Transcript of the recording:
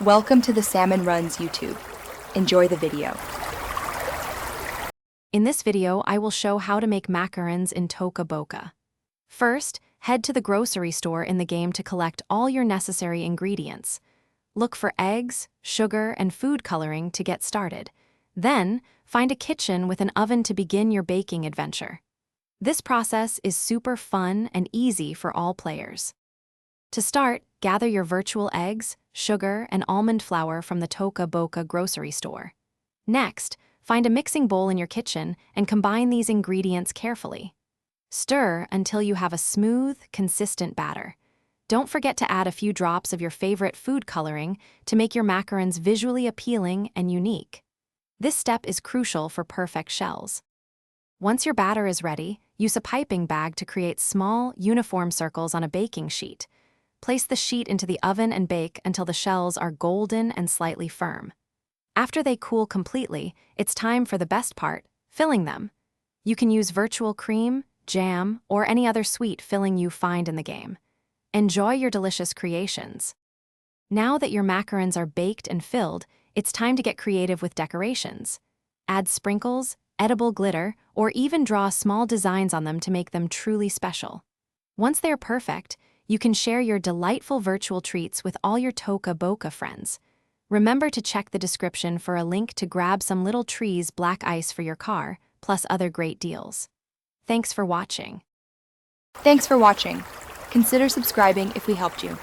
Welcome to the Salmon Runs YouTube. Enjoy the video. In this video, I will show how to make macarons in Toca Boca. First, head to the grocery store in the game to collect all your necessary ingredients. Look for eggs, sugar, and food coloring to get started. Then, find a kitchen with an oven to begin your baking adventure. This process is super fun and easy for all players. To start, gather your virtual eggs, sugar, and almond flour from the Toca Boca grocery store. Next, find a mixing bowl in your kitchen and combine these ingredients carefully. Stir until you have a smooth, consistent batter. Don't forget to add a few drops of your favorite food coloring to make your macarons visually appealing and unique. This step is crucial for perfect shells. Once your batter is ready, use a piping bag to create small, uniform circles on a baking sheet. Place the sheet into the oven and bake until the shells are golden and slightly firm. After they cool completely, it's time for the best part, filling them. You can use virtual cream, jam, or any other sweet filling you find in the game. Enjoy your delicious creations. Now that your macarons are baked and filled, it's time to get creative with decorations. Add sprinkles, edible glitter, or even draw small designs on them to make them truly special. Once they're perfect, you can share your delightful virtual treats with all your Toca Boca friends. Remember to check the description for a link to grab some little trees black ice for your car, plus other great deals. Thanks for watching. Thanks for watching. Consider subscribing if we helped you.